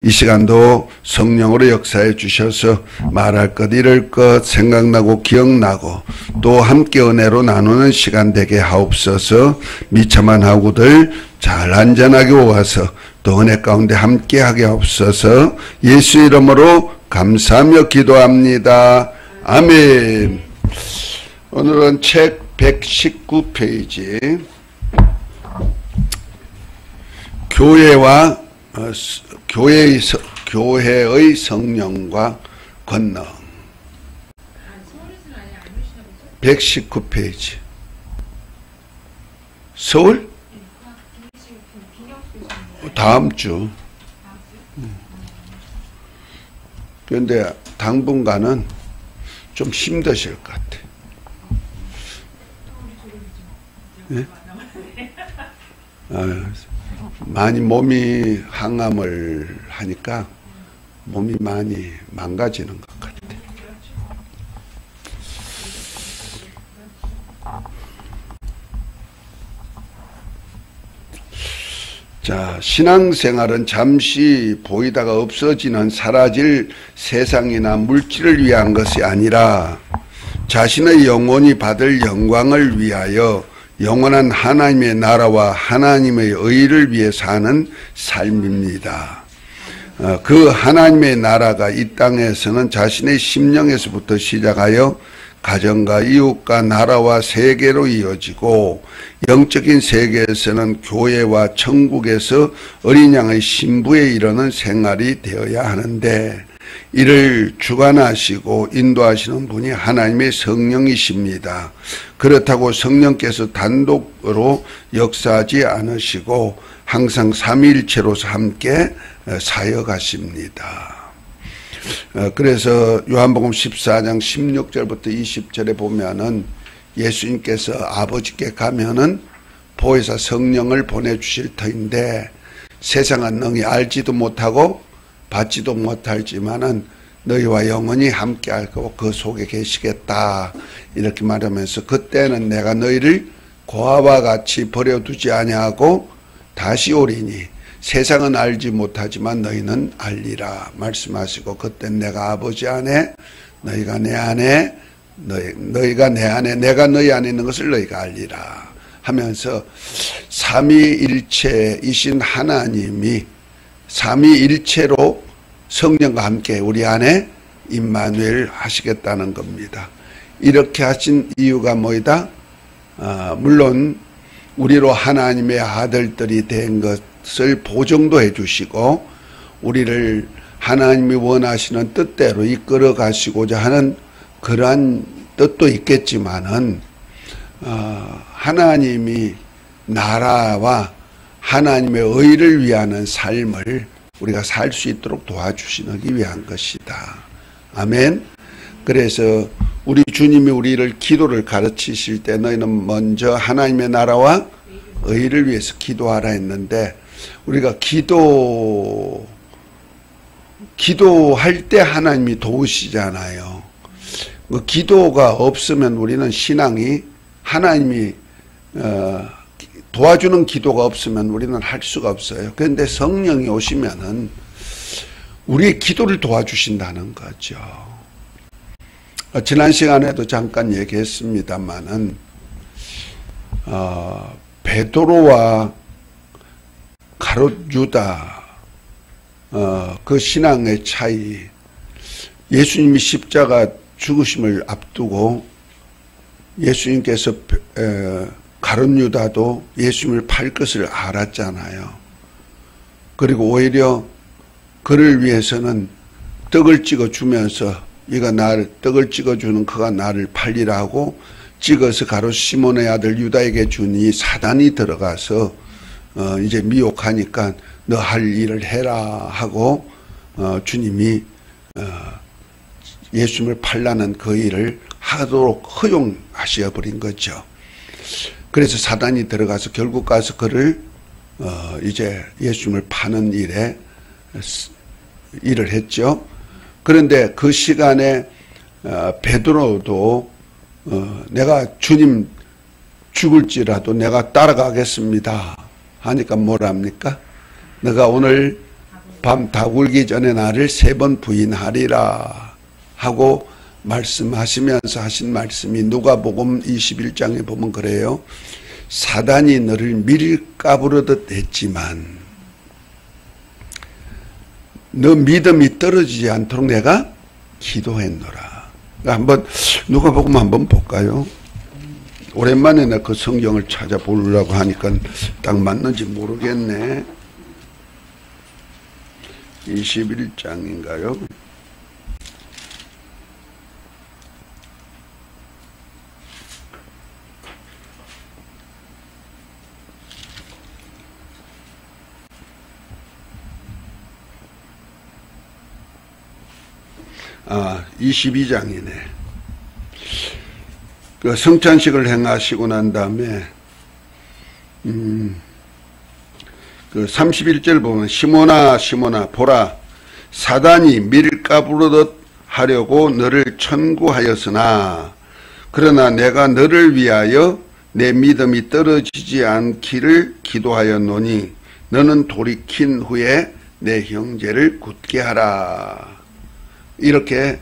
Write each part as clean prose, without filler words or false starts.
이 시간도 성령으로 역사해 주셔서 말할 것, 이럴 것 생각나고 기억나고 또 함께 은혜로 나누는 시간 되게 하옵소서. 미참한 하구들 잘 안전하게 와서 또 은혜 가운데 함께 하게 하옵소서. 예수 이름으로 감사하며 기도합니다. 아멘. 오늘은 책 119페이지 교회의 성령과 권능 119페이지. 서울? 다음 주. 그런데 당분간은 좀 힘드실 것 같아. 네? 많이 몸이 항암을 하니까 몸이 많이 망가지는 것 같아. 자, 신앙생활은 잠시 보이다가 없어지는 사라질 세상이나 물질을 위한 것이 아니라 자신의 영혼이 받을 영광을 위하여 영원한 하나님의 나라와 하나님의 의를 위해 사는 삶입니다. 그 하나님의 나라가 이 땅에서는 자신의 심령에서부터 시작하여 가정과 이웃과 나라와 세계로 이어지고 영적인 세계에서는 교회와 천국에서 어린 양의 신부에 이르는 생활이 되어야 하는데 이를 주관하시고 인도하시는 분이 하나님의 성령이십니다. 그렇다고 성령께서 단독으로 역사하지 않으시고 항상 삼위일체로서 함께 사역하십니다. 그래서 요한복음 14장 16절부터 20절에 보면은 예수님께서 아버지께 가면은 보혜사 성령을 보내주실 터인데 세상은 능히 알지도 못하고 받지도 못할지만은 너희와 영원히 함께 할 거고 그 속에 계시겠다 이렇게 말하면서 그때는 내가 너희를 고아와 같이 버려두지 아니하고 다시 오리니 세상은 알지 못하지만 너희는 알리라 말씀하시고 그땐 내가 아버지 안에 너희가 내 안에 너희가 내 안에 내가 너희 안에 있는 것을 너희가 알리라 하면서 삼위일체이신 하나님이 삼위일체로 성령과 함께 우리 안에 임마누엘 하시겠다는 겁니다. 이렇게 하신 이유가 뭐이다? 물론 우리로 하나님의 아들들이 된 것을 보증도 해주시고 우리를 하나님이 원하시는 뜻대로 이끌어 가시고자 하는 그러한 뜻도 있겠지만은 하나님이 나라와 하나님의 의를 위하는 삶을 우리가 살 수 있도록 도와주시기 위한 것이다. 아멘. 그래서 우리 주님이 우리를 기도를 가르치실 때 너희는 먼저 하나님의 나라와 의를 위해서 기도하라 했는데 우리가 기도할 때 하나님이 도우시잖아요. 그 기도가 없으면 우리는 신앙이 하나님이 도와주는 기도가 없으면 우리는 할 수가 없어요. 그런데 성령이 오시면은 우리의 기도를 도와주신다는 거죠. 지난 시간에도 잠깐 얘기했습니다만은 베드로와 가롯 유다 그 신앙의 차이, 예수님이 십자가 죽으심을 앞두고 예수님께서 가롯 유다도 예수님을 팔 것을 알았잖아요. 그리고 오히려 그를 위해서는 떡을 찍어주면서 떡을 찍어주는 그가 나를 팔리라고 찍어서 가롯 시몬의 아들 유다에게 주니 사단이 들어가서 이제 미혹하니까 너 할 일을 해라 하고 주님이 예수님을 팔라는 그 일을 하도록 허용하셔 버린 거죠. 그래서 사단이 들어가서 결국 가서 그를 이제 예수님을 파는 일을 했죠. 그런데 그 시간에 베드로도 내가 주님 죽을지라도 내가 따라가겠습니다 하니까 뭐랍니까? 내가 오늘 밤 다굴기 전에 나를 3번 부인하리라 하고 말씀하시면서 하신 말씀이 누가복음 21장에 보면 그래요. 사단이 너를 밀가부르듯 했지만 너 믿음이 떨어지지 않도록 내가 기도했노라. 한번 누가복음 한번 볼까요? 오랜만에 내가 그 성경을 찾아보려고 하니까 딱 맞는지 모르겠네. 21장인가요? 아, 22장이네. 그 성찬식을 행하시고 난 다음에 그 31절 보면 시몬아 시몬아 보라 사단이 밀가부르듯 하려고 너를 천구하였으나 그러나 내가 너를 위하여 내 믿음이 떨어지지 않기를 기도하였노니 너는 돌이킨 후에 내 형제를 굳게 하라. 이렇게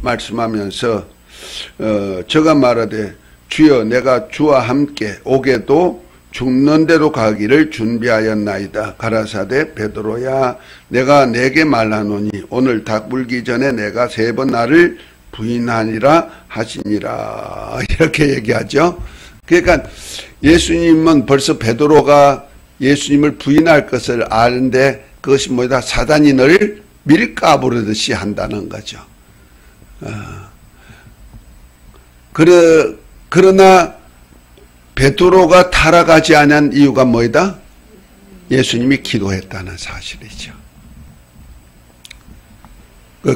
말씀하면서 저가 말하되 주여 내가 주와 함께 오게도 죽는 대로 가기를 준비하였나이다. 가라사대 베드로야 내가 내게 말하노니 오늘 닭 물기 전에 내가 3번 나를 부인하니라 하시니라. 이렇게 얘기하죠. 그러니까 예수님은 벌써 베드로가 예수님을 부인할 것을 아는데 그것이 뭐다? 사단이 너를 밀가부르듯이 한다는 거죠. 그러나 베드로가 타락하지 않은 이유가 뭐이다? 예수님이 기도했다는 사실이죠.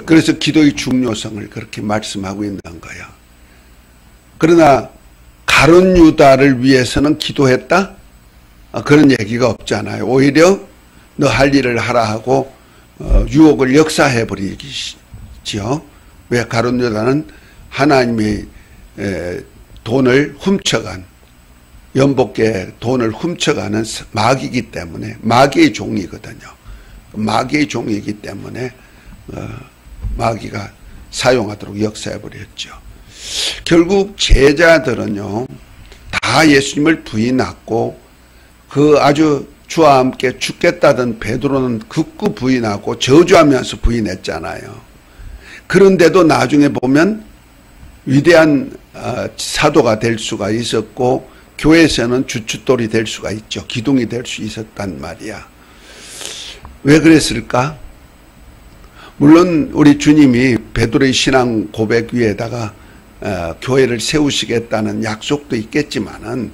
그래서 기도의 중요성을 그렇게 말씀하고 있는 거예요. 그러나 가룟 유다를 위해서는 기도했다? 그런 얘기가 없잖아요. 오히려 너 할 일을 하라 하고 유혹을 역사해 버리지요. 왜? 가룟 유다는 하나님의 돈을 훔쳐간 연복계 돈을 훔쳐가는 마귀이기 때문에 마귀의 종이거든요. 마귀의 종이기 때문에 마귀가 사용하도록 역사해 버렸죠. 결국 제자들은요 다 예수님을 부인하고 그 아주 주와 함께 죽겠다던 베드로는 극구 부인하고 저주하면서 부인했잖아요. 그런데도 나중에 보면 위대한 사도가 될 수가 있었고 교회에서는 주춧돌이 될 수가 있죠. 기둥이 될 수 있었단 말이야. 왜 그랬을까? 물론 우리 주님이 베드로의 신앙 고백 위에다가 교회를 세우시겠다는 약속도 있겠지만은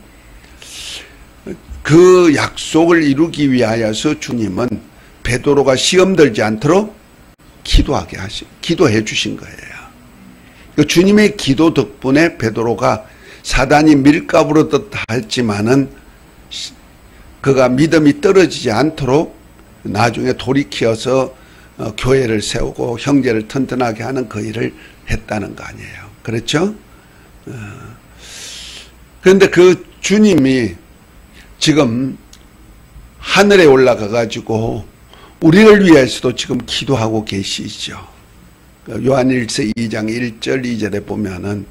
그 약속을 이루기 위하여서 주님은 베드로가 시험 들지 않도록 기도해 주신 거예요. 주님의 기도 덕분에 베드로가 사단이 밀가부르듯 했지만은 그가 믿음이 떨어지지 않도록 나중에 돌이켜서 교회를 세우고 형제를 튼튼하게 하는 그 일을 했다는 거 아니에요. 그렇죠? 그런데 그 주님이 지금 하늘에 올라가 가지고 우리를 위해서도 지금 기도하고 계시죠. 요한일서 2장 1절 2절에 보면은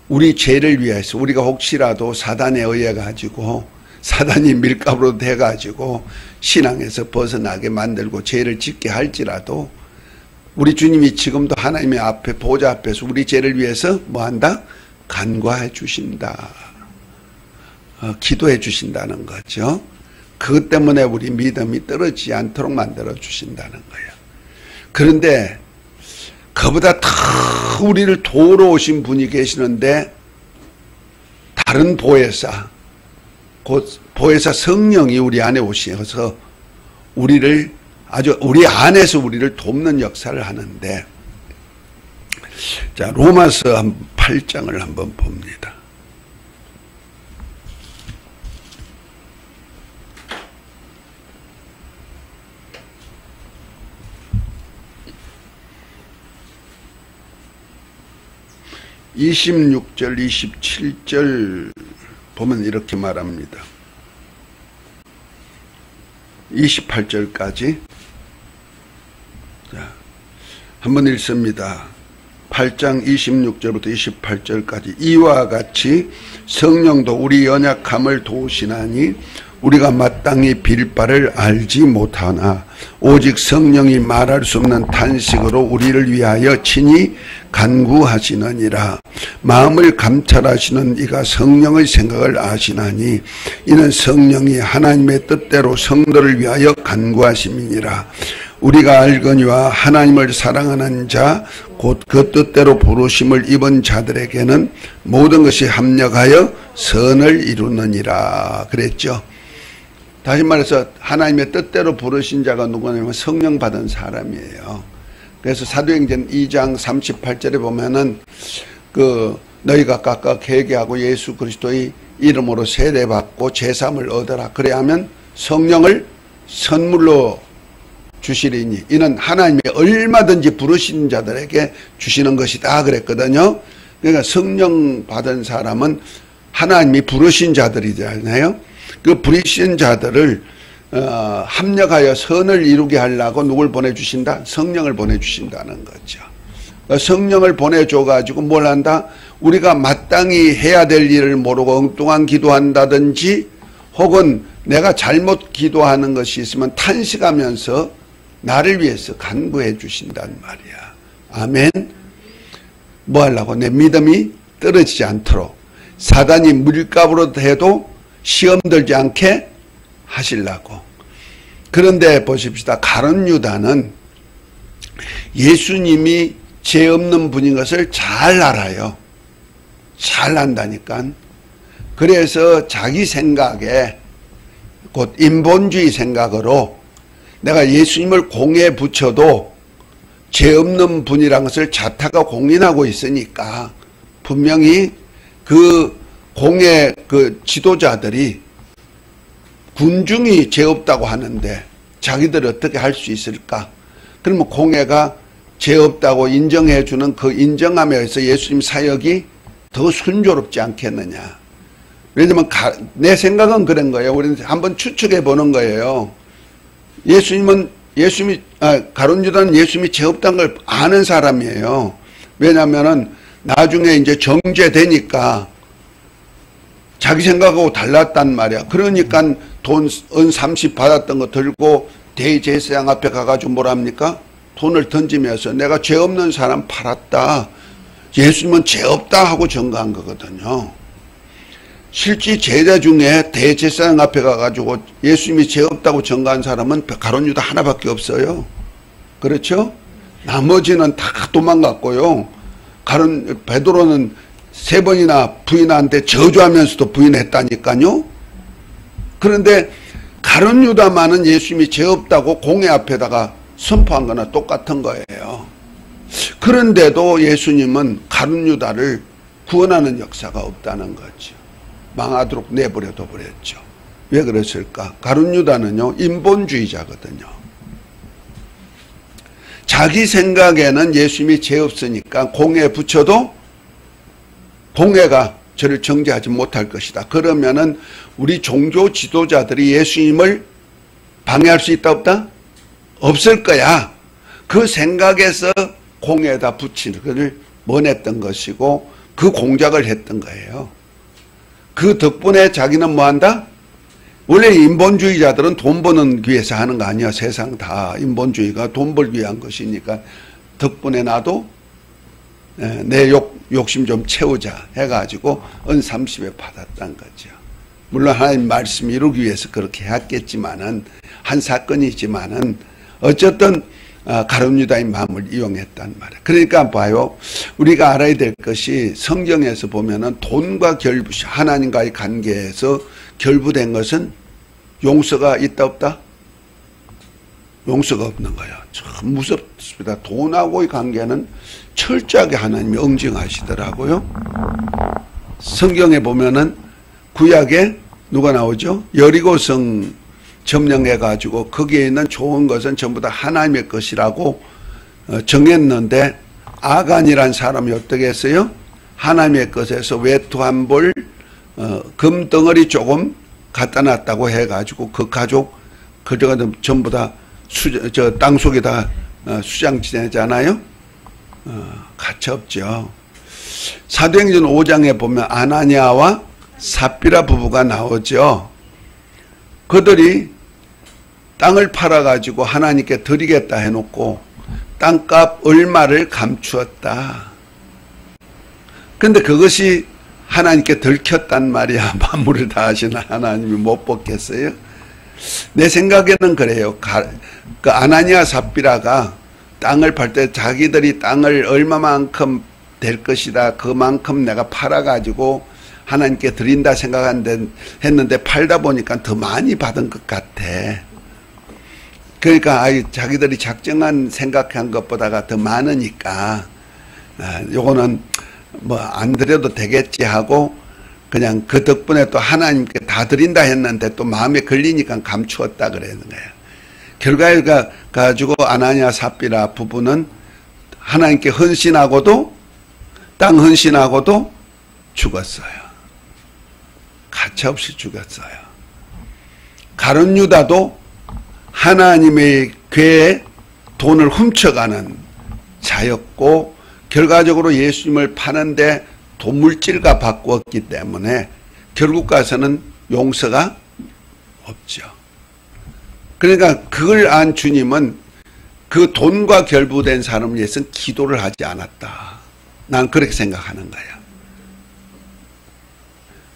우리 죄를 위해서 우리가 혹시라도 사단에 의해 가지고 사단이 밀가부로 돼 가지고 신앙에서 벗어나게 만들고 죄를 짓게 할지라도 우리 주님이 지금도 하나님의 앞에 보좌 앞에서 우리 죄를 위해서 뭐한다? 간과해 주신다. 기도해 주신다는 거죠. 그것 때문에 우리 믿음이 떨어지지 않도록 만들어 주신다는 거예요. 그런데 그보다 더 우리를 도우러 오신 분이 계시는데 다른 보혜사, 곧 보혜사 성령이 우리 안에 오셔서 우리를 아주 우리 안에서 우리를 돕는 역사를 하는데, 자 로마서 8장을 한번 봅니다. (26절) (27절) 보면 이렇게 말합니다. 28절까지 자, 한번 읽습니다. 8장 26절부터 28절까지. 이와 같이 성령도 우리 연약함을 도우시나니 우리가 마땅히 빌 바를 알지 못하나 오직 성령이 말할 수 없는 탄식으로 우리를 위하여 친히 간구하시느니라. 마음을 감찰하시는 이가 성령의 생각을 아시나니 이는 성령이 하나님의 뜻대로 성도를 위하여 간구하심이니라. 우리가 알거니와 하나님을 사랑하는 자 곧 그 뜻대로 부르심을 입은 자들에게는 모든 것이 합력하여 선을 이루느니라 그랬죠. 다시 말해서 하나님의 뜻대로 부르신 자가 누구냐면 성령 받은 사람이에요. 그래서 사도행전 2장 38절에 보면은 너희가 각각 회개하고 예수 그리스도의 이름으로 세례받고 제사함을 얻어라. 그래야 하면 성령을 선물로 주시리니 이는 하나님이 얼마든지 부르신 자들에게 주시는 것이다 그랬거든요. 그러니까 성령 받은 사람은 하나님이 부르신 자들이잖아요. 그 부르신 자들을 합력하여 선을 이루게 하려고 누굴 보내주신다? 성령을 보내주신다는 거죠. 성령을 보내줘가지고 뭘 한다? 우리가 마땅히 해야 될 일을 모르고 엉뚱한 기도한다든지 혹은 내가 잘못 기도하는 것이 있으면 탄식하면서 나를 위해서 간구해 주신단 말이야. 아멘. 뭐 하려고? 내 믿음이 떨어지지 않도록 사단이 물값으로 해도 시험 들지 않게 하시려고. 그런데 보십시다. 가룟 유다는 예수님이 죄 없는 분인 것을 잘 알아요. 잘 안다니까. 그래서 자기 생각에 곧 인본주의 생각으로 내가 예수님을 공에 붙여도 죄 없는 분이란 것을 자타가 공인하고 있으니까 분명히 그 공의 그 지도자들이 군중이 죄 없다고 하는데 자기들이 어떻게 할 수 있을까? 그러면 공회가 죄 없다고 인정해 주는 그 인정함에 의해서 예수님 사역이 더 순조롭지 않겠느냐. 왜냐면 내 생각은 그런 거예요. 우리는 한번 추측해 보는 거예요. 가룟 유다는 예수님이 죄 없다는 걸 아는 사람이에요. 왜냐면은 나중에 이제 정죄되니까 자기 생각하고 달랐단 말이야. 그러니까 은 30 받았던 거 들고 대제사장 앞에 가가지고 뭐랍니까? 돈을 던지면서 내가 죄 없는 사람 팔았다. 예수님은 죄 없다 하고 증거한 거거든요. 실제 제자 중에 대제사장 앞에 가가지고 예수님이 죄 없다고 증거한 사람은 가룟 유다 하나밖에 없어요. 그렇죠? 나머지는 다 도망갔고요. 베드로는 3번이나 부인한테 저주하면서도 부인했다니까요. 그런데 가룟 유다만은 예수님이 죄 없다고 공회 앞에다가 선포한 거나 똑같은 거예요. 그런데도 예수님은 가룟 유다를 구원하는 역사가 없다는 거죠. 망하도록 내버려둬 버렸죠. 왜 그랬을까? 가룟 유다는요, 인본주의자거든요. 자기 생각에는 예수님이 죄 없으니까 공회에 붙여도 공회가 저를 정죄하지 못할 것이다. 그러면은 우리 종교 지도자들이 예수님을 방해할 수 있다 없다? 없을 거야. 그 생각에서 공회에다 붙이는 것을 원했던 것이고 그 공작을 했던 거예요. 그 덕분에 자기는 뭐한다? 원래 인본주의자들은 돈 버는 위해서 하는 거 아니야. 세상 다 인본주의가 돈 벌기 위한 것이니까 덕분에 나도 내 욕심 좀 채우자 해가지고 은 30에 받았단 거죠. 물론 하나님 말씀 이루기 위해서 그렇게 했겠지만은 한 사건이지만은 어쨌든 가룟 유다의 마음을 이용했단 말이에요. 그러니까 봐요. 우리가 알아야 될 것이 성경에서 보면은 돈과 하나님과의 관계에서 결부된 것은 용서가 있다 없다? 용서가 없는 거예요. 참 무섭습니다. 돈하고의 관계는 철저하게 하나님이 응징하시더라고요. 성경에 보면은 구약에 누가 나오죠? 여리고성 점령해가지고 거기에 있는 좋은 것은 전부 다 하나님의 것이라고 정했는데 아간이란 사람이 어떻게 했어요? 하나님의 것에서 외투한 벌, 금덩어리 조금 갖다 놨다고 해가지고 그 가족, 그저가 전부 다 땅속에다 수장 지내잖아요. 가차 없죠. 사도행전 5장에 보면 아나니아와 삽비라 부부가 나오죠. 그들이 땅을 팔아가지고 하나님께 드리겠다 해놓고 땅값 얼마를 감추었다. 근데 그것이 하나님께 들켰단 말이야. 만물을 다 하시는 하나님이 못 뽑겠어요? 내 생각에는 그래요. 그 아나니아 삽비라가 땅을 팔 때 자기들이 땅을 얼마만큼 될 것이다. 그만큼 내가 팔아가지고 하나님께 드린다 생각했는데 팔다 보니까 더 많이 받은 것 같아. 그러니까 자기들이 작정한 생각한 것보다가 더 많으니까 요거는 뭐 안 드려도 되겠지 하고 그냥 그 덕분에 또 하나님께 다 드린다 했는데 또 마음에 걸리니까 감추었다 그러는 거예요. 결과에 가지고 아나니아 삽비라 부부는 하나님께 헌신하고도 땅 헌신하고도 죽었어요. 가차없이 죽었어요. 가룟 유다도 하나님의 궤에 돈을 훔쳐가는 자였고 결과적으로 예수님을 파는데 도물질과 바꾸었기 때문에 결국 가서는 용서가 없죠. 그러니까 그걸 안 주님은 그 돈과 결부된 사람을 위해서는 기도를 하지 않았다. 난 그렇게 생각하는 거야.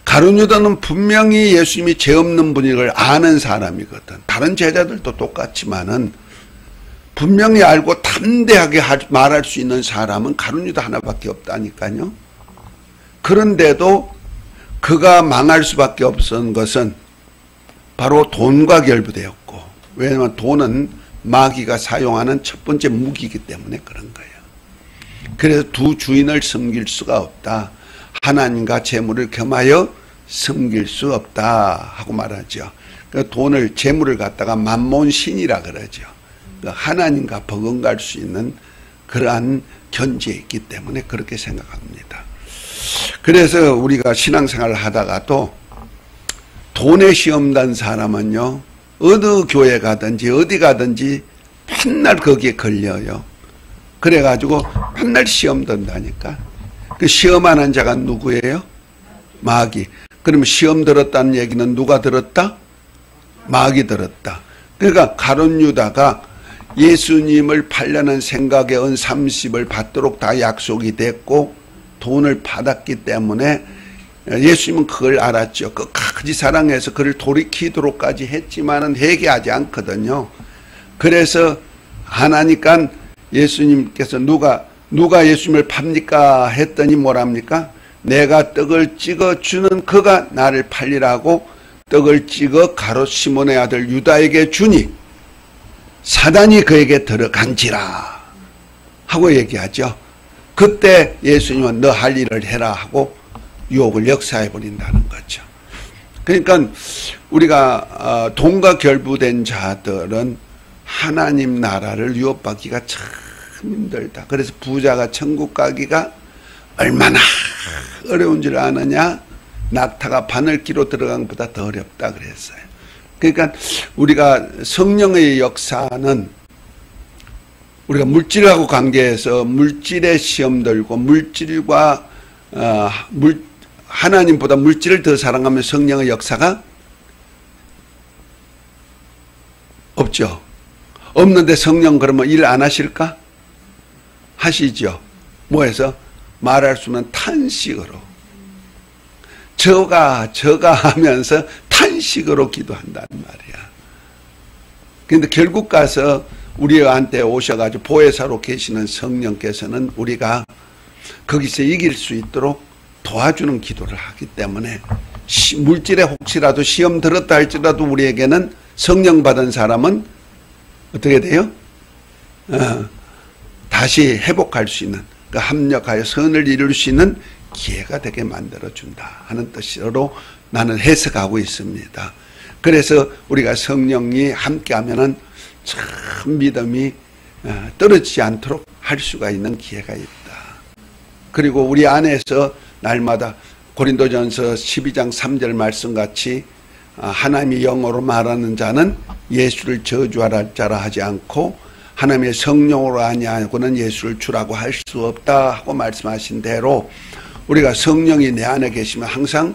가룟 유다는 분명히 예수님이 죄 없는 분인 걸 아는 사람이거든. 다른 제자들도 똑같지만은 분명히 알고 담대하게 말할 수 있는 사람은 가룟 유다 하나밖에 없다니까요. 그런데도 그가 망할 수밖에 없었던 것은 바로 돈과 결부되었고, 왜냐하면 돈은 마귀가 사용하는 첫 번째 무기이기 때문에 그런 거예요. 그래서 두 주인을 섬길 수가 없다. 하나님과 재물을 겸하여 섬길 수 없다 하고 말하죠. 그 돈을 재물을 갖다가 만몬신이라 그러죠. 하나님과 버금갈 수 있는 그러한 견지에 있기 때문에 그렇게 생각합니다. 그래서 우리가 신앙생활을 하다가도 돈에 시험 단 사람은요, 어느 교회 가든지 어디 가든지 맨날 거기에 걸려요. 그래가지고 맨날 시험 든다니까. 그 시험하는 자가 누구예요? 마귀. 그러면 시험 들었다는 얘기는 누가 들었다? 마귀 들었다. 그러니까 가룟 유다가 예수님을 팔려는 생각에 은 30을 받도록 다 약속이 됐고 돈을 받았기 때문에 예수님은 그걸 알았죠. 끝까지 사랑해서 그를 돌이키도록까지 했지만은 회개하지 않거든요. 그래서 하나니까 예수님께서 누가 예수님을 팝니까 했더니 뭐랍니까? 내가 떡을 찍어 주는 그가 나를 팔리라고 떡을 찍어 가롯 시몬의 아들 유다에게 주니 사단이 그에게 들어간지라 하고 얘기하죠. 그때 예수님은 너 할 일을 해라 하고 유혹을 역사해 버린다는 거죠. 그러니까 우리가 돈과 결부된 자들은 하나님 나라를 유업받기가 참 힘들다. 그래서 부자가 천국 가기가 얼마나 어려운 줄 아느냐? 낙타가 바늘기로 들어간 것보다 더 어렵다 그랬어요. 그러니까 우리가 성령의 역사는 우리가 물질하고 관계해서 물질에 시험 들고 물질과 하나님보다 물질을 더 사랑하면 성령의 역사가 없죠. 없는데 성령 그러면 일 안 하실까? 하시죠. 뭐해서? 말할 수 없는 탄식으로 저가 하면서 탄식으로 기도한단 말이야. 그런데 결국 가서 우리한테 오셔가지고 보혜사로 계시는 성령께서는 우리가 거기서 이길 수 있도록 도와주는 기도를 하기 때문에 물질에 혹시라도 시험 들었다 할지라도 우리에게는 성령 받은 사람은 어떻게 돼요? 다시 회복할 수 있는, 합력하여 선을 이룰 수 있는 기회가 되게 만들어준다 하는 뜻으로 나는 해석하고 있습니다. 그래서 우리가 성령이 함께하면은 참 믿음이 떨어지지 않도록 할 수가 있는 기회가 있다. 그리고 우리 안에서 날마다 고린도전서 12장 3절 말씀같이 하나님이 영어로 말하는 자는 예수를 저주할 자라 하지 않고 하나님의 성령으로 아니하고는 예수를 주라고 할 수 없다 하고 말씀하신 대로 우리가 성령이 내 안에 계시면 항상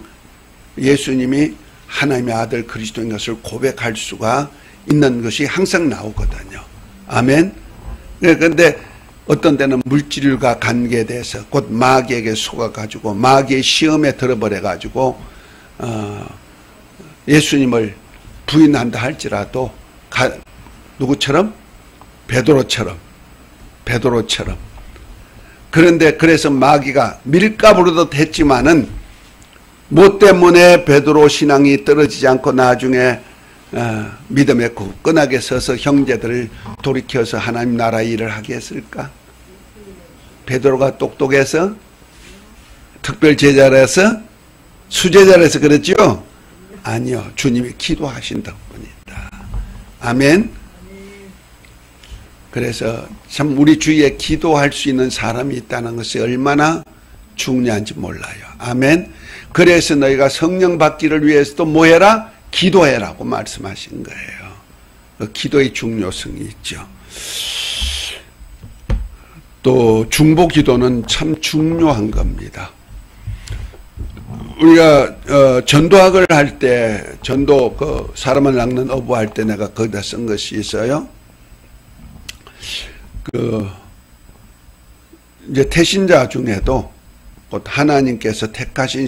예수님이 하나님의 아들 그리스도인 것을 고백할 수가 있는 것이 항상 나오거든요. 아멘. 그런데 어떤 때는 물질과 관계돼서 곧 마귀에게 속아가지고 마귀의 시험에 들어버려가지고 예수님을 부인한다 할지라도 누구처럼? 베드로처럼. 그런데 그래서 마귀가 밀가부르듯 했지만은 뭐 때문에 베드로 신앙이 떨어지지 않고 나중에 믿음에 굳건하게 서서 형제들을 돌이켜서 하나님 나라 일을 하게 했을까? 베드로가 똑똑해서? 특별 제자라서? 수제자라서 그랬죠? 아니요. 주님이 기도하신 덕분이다. 아멘. 그래서 참 우리 주위에 기도할 수 있는 사람이 있다는 것이 얼마나 중요한지 몰라요. 아멘. 그래서 너희가 성령 받기를 위해서도 뭐 해라? 기도해라고 말씀하신 거예요. 그 기도의 중요성이 있죠. 또 중보 기도는 참 중요한 겁니다. 우리가 전도학을 할 때 전도 그 사람을 낚는 어부할 때 내가 거기다 쓴 것이 있어요. 그 이제 태신자 중에도 곧 하나님께서 택하신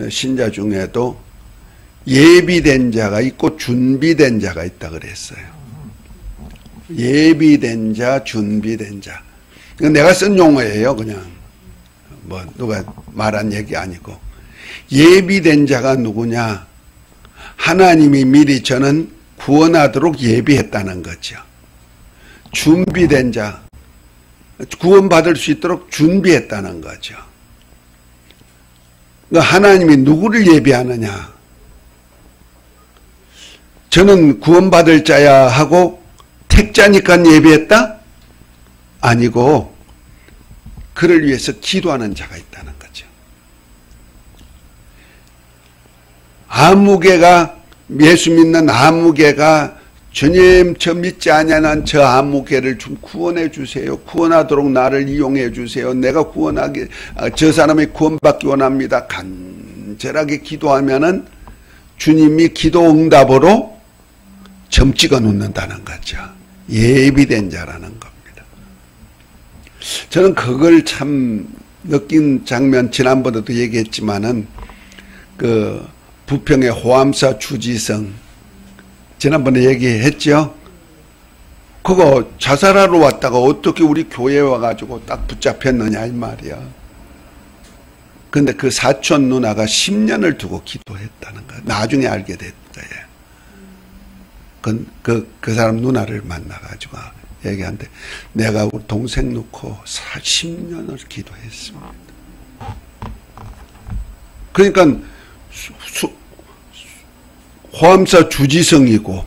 신자 중에도 예비된 자가 있고 준비된 자가 있다 그랬어요. 예비된 자, 준비된 자. 이건 내가 쓴 용어예요. 그냥 뭐 누가 말한 얘기 아니고. 예비된 자가 누구냐? 하나님이 미리 저는 구원하도록 예비했다는 거죠. 준비된 자, 구원받을 수 있도록 준비했다는 거죠. 그러니까 하나님이 누구를 예비하느냐? 저는 구원받을 자야 하고 택자니까 예비했다? 아니고 그를 위해서 기도하는 자가 있다는 거죠. 아무개가 예수 믿는 아무개가 주님 저 믿지 아니하는 저 아무개를 좀 구원해 주세요. 구원하도록 나를 이용해 주세요. 내가 구원하기 저 사람이 구원받기 원합니다. 간절하게 기도하면은 주님이 기도 응답으로 점 찍어 놓는다는 거죠. 예비된 자라는 겁니다. 저는 그걸 참 느낀 장면 지난번에도 얘기했지만은 그 부평의 호암사 주지성 지난번에 얘기했죠. 그거 자살하러 왔다가 어떻게 우리 교회에 와가지고 딱 붙잡혔느냐 이 말이야. 근데 그 사촌 누나가 10년을 두고 기도했다는 거야. 나중에 알게 됐 거예요. 그 사람 누나를 만나가지고 얘기하는데 내가 우리 동생 놓고 10년을 기도했습니다. 그러니까 호암사 주지성이고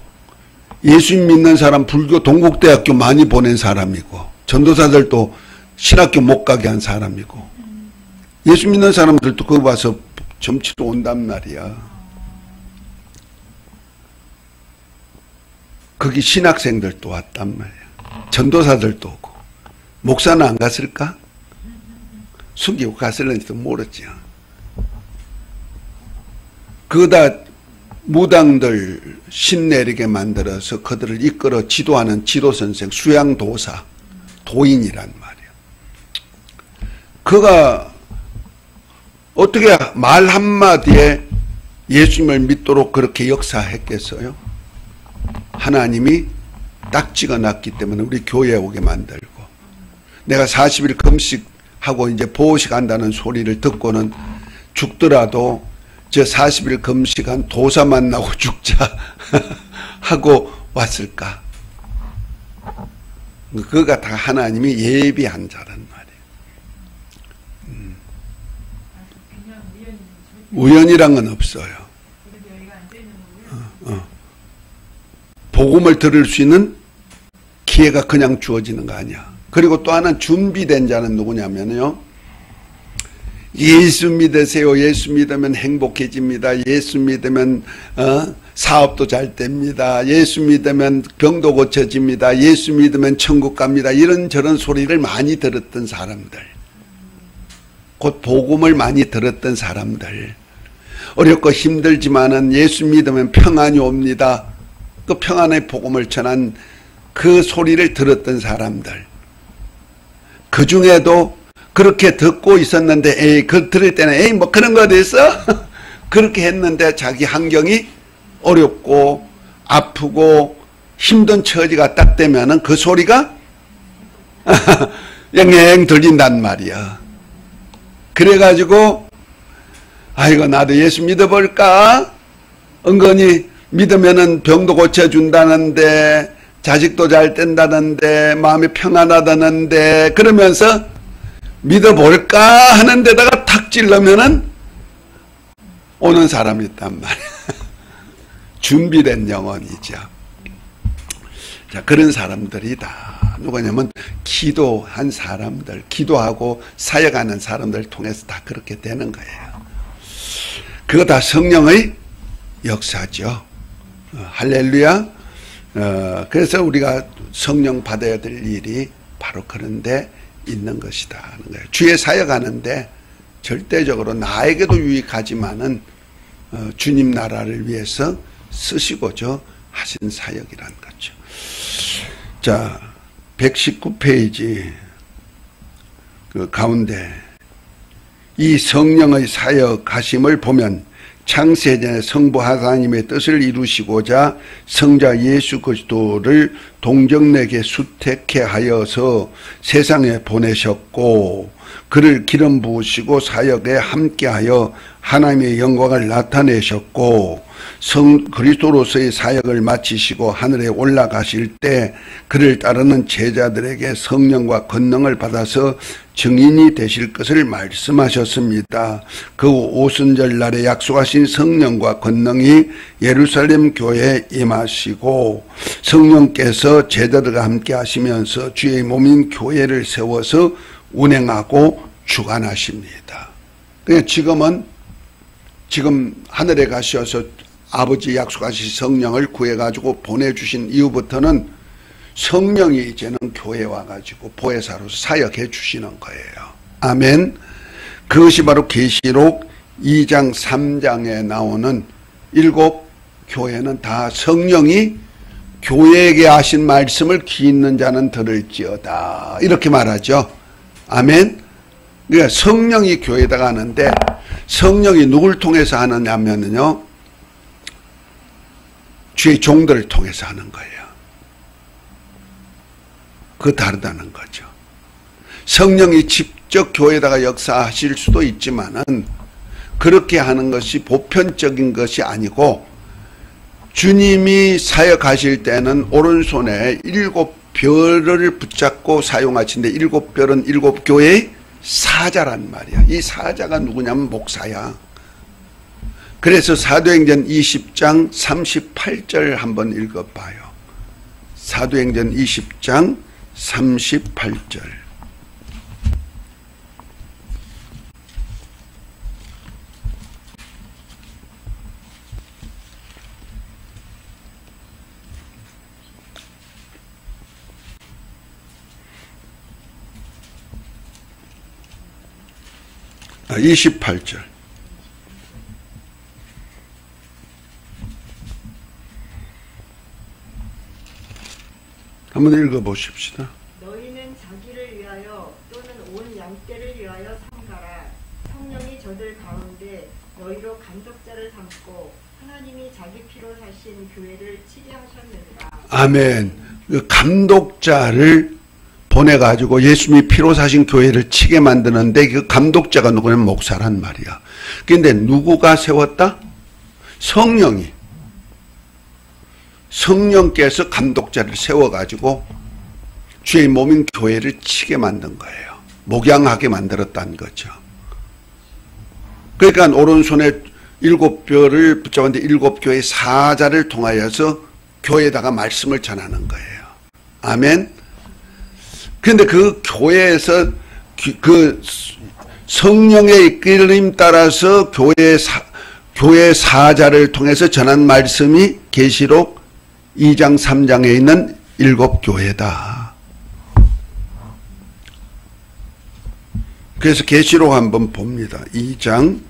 예수 믿는 사람 불교 동국대학교 많이 보낸 사람이고 전도사들도 신학교 못 가게 한 사람이고 예수 믿는 사람들도 거기 와서 점치러 온단 말이야. 거기 신학생들도 왔단 말이야. 전도사들도 오고. 목사는 안 갔을까? 숨기고 갔을는지도 모르지. 그다 무당들 신내리게 만들어서 그들을 이끌어 지도하는 지도선생, 수양도사, 도인이란 말이야. 그가 어떻게 말 한마디에 예수님을 믿도록 그렇게 역사했겠어요? 하나님이 딱 찍어놨기 때문에 우리 교회에 오게 만들고 내가 40일 금식하고 이제 보호식 한다는 소리를 듣고는 죽더라도 저 40일 금식한 도사 만나고 죽자 하고 왔을까? 그가 다 하나님이 예비한 자란 말이에요. 우연이란 건 없어요. 복음을 들을 수 있는 기회가 그냥 주어지는 거 아니야. 그리고 또 하나 준비된 자는 누구냐면요. 예수 믿으세요. 예수 믿으면 행복해집니다. 예수 믿으면 사업도 잘 됩니다. 예수 믿으면 병도 고쳐집니다. 예수 믿으면 천국 갑니다. 이런저런 소리를 많이 들었던 사람들, 곧 복음을 많이 들었던 사람들, 어렵고 힘들지만은 예수 믿으면 평안이 옵니다. 그 평안의 복음을 전한 그 소리를 들었던 사람들, 그 중에도 그렇게 듣고 있었는데 에이 그 들을 때는 에이 뭐 그런 거 됐어? 그렇게 했는데 자기 환경이 어렵고 아프고 힘든 처지가 딱 되면은 그 소리가 영영 들린단 말이야. 그래가지고 아이고 나도 예수 믿어볼까? 은근히 믿으면은 병도 고쳐준다는데 자식도 잘 된다는데 마음이 평안하다는데 그러면서 믿어볼까 하는 데다가 탁 찔러면은 오는 사람이 있단 말이야. 준비된 영혼이죠. 자, 그런 사람들이다. 누구냐면 기도한 사람들, 기도하고 사역하는 사람들 통해서 다 그렇게 되는 거예요. 그거 다 성령의 역사죠. 할렐루야. 그래서 우리가 성령 받아야 될 일이 바로 그런데 있는 것이다 하는 거예요. 주의 사역하는데 절대적으로 나에게도 유익하지만은 주님 나라를 위해서 쓰시고자 하신 사역이라는 거죠. 자, 119페이지 그 가운데 이 성령의 사역하심을 보면 창세전에 성부 하나님의 뜻을 이루시고자 성자 예수 그리스도를 동정내게 수택해 하여서 세상에 보내셨고 그를 기름 부으시고 사역에 함께하여 하나님의 영광을 나타내셨고 그리스도로서의 사역을 마치시고 하늘에 올라가실 때 그를 따르는 제자들에게 성령과 권능을 받아서 증인이 되실 것을 말씀하셨습니다. 그 오순절 날에 약속하신 성령과 권능이 예루살렘 교회에 임하시고 성령께서 제자들과 함께 하시면서 주의 몸인 교회를 세워서 운행하고 주관하십니다. 그러니까 지금 하늘에 가셔서 아버지 약속하신 성령을 구해가지고 보내주신 이후부터는 성령이 이제는 교회에 와가지고 보혜사로서 사역해 주시는 거예요. 아멘. 그것이 바로 계시록 2장 3장에 나오는 7 교회는 다 성령이 교회에게 하신 말씀을 귀 있는 자는 들을지어다 이렇게 말하죠. 아멘. 그러니까 성령이 교회에다가 하는데 성령이 누굴 통해서 하느냐면요, 주의 종들을 통해서 하는 거예요. 그거 다르다는 거죠. 성령이 직접 교회에다가 역사하실 수도 있지만은 그렇게 하는 것이 보편적인 것이 아니고 주님이 사역하실 때는 오른손에 7별을 붙잡고 사용하신데 7별은 7교회의 사자란 말이야. 이 사자가 누구냐면 목사야. 그래서 사도행전 20장 38절 한번 읽어봐요. 사도행전 20장 38절. 아, 28절. 한번 읽어보십시다. 너희는 자기를 위하여 또는 온 양떼를 위하여 삼가라. 성령이 저들 가운데 너희로 감독자를 삼고 하나님이 자기 피로 사신 교회를 치게 하셨느니라. 아멘. 그 감독자를 보내가지고 예수님이 피로 사신 교회를 치게 만드는데 그 감독자가 누구냐면 목사란 말이야. 근데 누구가 세웠다? 성령이. 성령께서 감독자를 세워가지고 주의 몸인 교회를 치게 만든 거예요. 목양하게 만들었다는 거죠. 그러니까 오른손에 7별을 붙잡았는데 7교회의 사자를 통하여서 교회에다가 말씀을 전하는 거예요. 아멘. 그런데 그 교회에서 그 성령의 이끌림 따라서 교회 사자를 통해서 전한 말씀이 계시록 2장 3장에 있는 7교회다. 그래서 계시록 한번 봅니다. 2장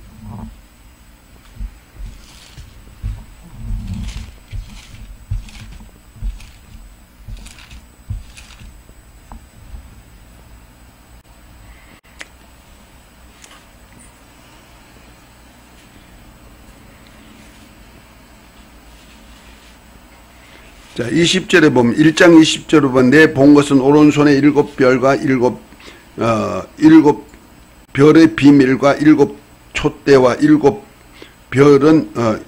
자, 20절에 보면 1장 20절에 보면 내 본 것은 오른손에 7별과 7별의 비밀과 7촛대와 7별은